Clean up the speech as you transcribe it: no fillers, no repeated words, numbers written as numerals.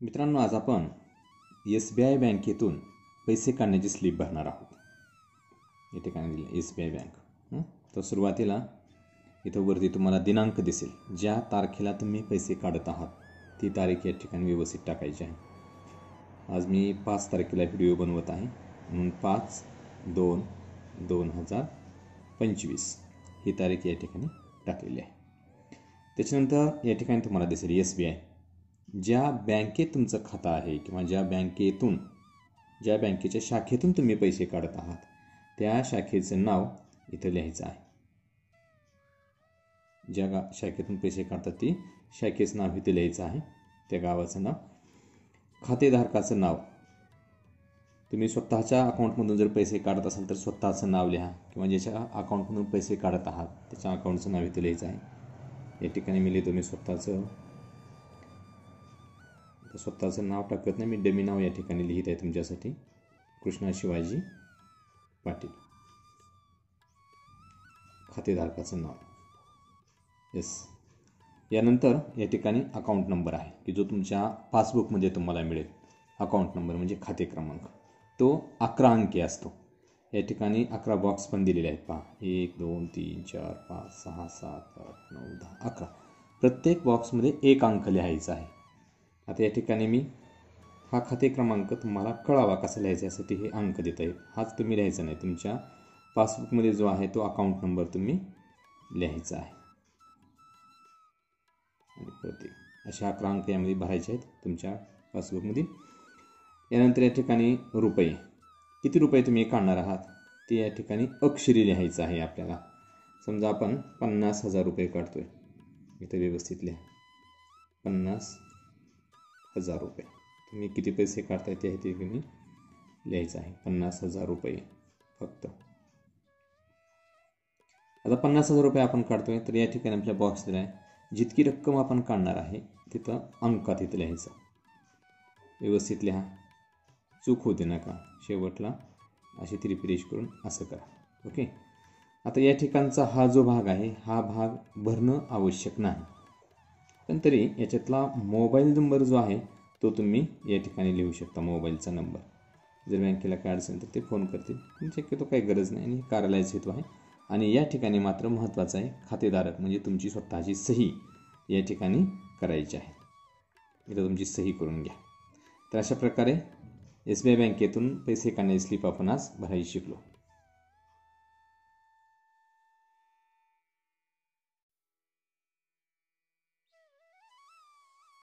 मित्रांनो, आज आपण SBI बँकेतून पैसे काढण्याची स्लिप भरणार आहोत. या ठिकाणी दिले SBI बँक. तर सुरुवातीला इथं वरती तुम्हाला दिनांक दिसेल. ज्या तारखेला तुम्ही पैसे काढत आहात ती तारीख या ठिकाणी व्यवस्थित टाकायची आहे. आज मी 5 तारखेला व्हिडिओ बनवत आहे म्हणून 5/2/2025 ही तारीख या ठिकाणी टाकलेली आहे. त्याच्यानंतर या ठिकाणी तुम्हाला दिसेल SBI. ज्या बँकेत तुमचं खातं आहे किंवा ज्या बँकेच्या शाखेतून तुम्ही पैसे काढत आहात त्या शाखेचं नाव इथं लिहायचं आहे. ज्या शाखेतून पैसे काढतात ती शाखेचं नाव इथे लिहायचं आहे. त्या गावाचं नाव, खातेधारकाचं नाव. तुम्ही स्वतःच्या अकाउंटमधून जर पैसे काढत असाल तर स्वतःचं नाव लिहा किंवा ज्याच्या अकाउंटमधून पैसे काढत आहात त्याच्या अकाउंटचं नाव इथे लिहायचं आहे. या ठिकाणी मी लिहितो, मी स्वतःचं नाव टाकत नाही, मी डमी नाव या ठिकाणी लिहित आहे तुमच्यासाठी. कृष्णा शिवाजी पाटील, खातेधारकाचं नाव. येस. यानंतर या ठिकाणी अकाउंट नंबर आहे की जो तुमच्या पासबुकमध्ये तुम्हाला मिळेल. अकाउंट नंबर म्हणजे खाते क्रमांक, तो 11 अंकी असतो. या ठिकाणी 11 बॉक्स पण दिलेले आहेत पहा. 1 2 3 4 5 6 7 8 9 10 11. प्रत्येक बॉक्समध्ये 1 अंक लिहायचा आहे. आता या ठिकाणी मी हा खाते क्रमांक तुम्हाला कळावा कसा लिहायचा यासाठी हे अंक देत आहे. हाच तुम्ही लिहायचा नाही, तुमच्या पासबुकमध्ये जो आहे तो अकाउंट नंबर तुम्ही लिहायचा आहे. आणि प्रत्येक अशा 11 अंक यामध्ये भरायचे आहेत तुमच्या पासबुकमध्ये. यानंतर या ठिकाणी रुपये, किती रुपये तुम्ही काढणार आहात ते या ठिकाणी अक्षरी लिहायचं आहे आपल्याला. समजा आपण 50,000 रुपये काढतोय, इथं व्यवस्थित लिहा. 50,000 रुपये तुम्ही किती पैसे काढताय ते ठिकाणी लिहायचं आहे. 50,000 रुपये फक्त. आता 50,000 रुपये आपण काढतोय तर या ठिकाणी आपल्या बॉक्स दिला आहे. जितकी रक्कम आपण काढणार आहे तिथं अंकात इथं लिहायचं. व्यवस्थित लिहा, चूक होते नका. शेवटला अशी तिरपिरेष करून असं करा. ओके. आता या ठिकाणचा हा जो भाग आहे हा भाग भरणं आवश्यक नाही, पण तरी याच्यातला मोबाईल नंबर जो आहे तो तुम्ही या ठिकाणी लिहू शकता. मोबाईलचा नंबर जर बँकेला काय अडचण तर ते फोन करतील, पण शक्यतो काही गरज नाही आणि कार्यालयाचा हेतू आहे. आणि या ठिकाणी मात्र महत्त्वाचं आहे, खातेधारक म्हणजे तुमची स्वतःची सही या ठिकाणी करायची आहे. इथं तुमची सही करून घ्या. तर अशा प्रकारे SBI बँकेतून पैसे काढण्याची स्लिप आपण आज भरायला शिकलो.